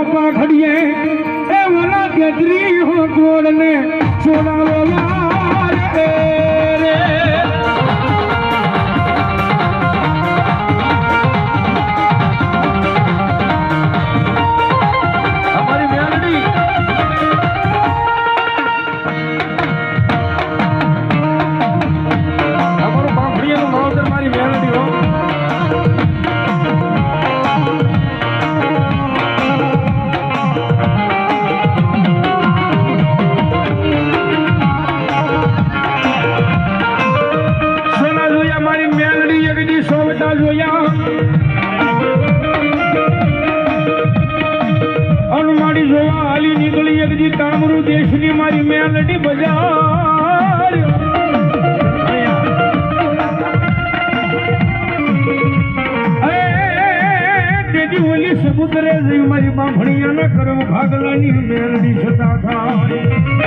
પાખડીએ એ ઓલા ગજરી હો ગોળને છોડાવો રે અમારી મેલડી અમારું પાખડીયાનું માવતર મારી મેલડી હો તામરું દેશની મારી મેલડી બજાર તેજી ઓલી સમુદ્રે જઈ મારી બાંભણિયાના કરમ ભાગલાની મેલડી છતાં થાય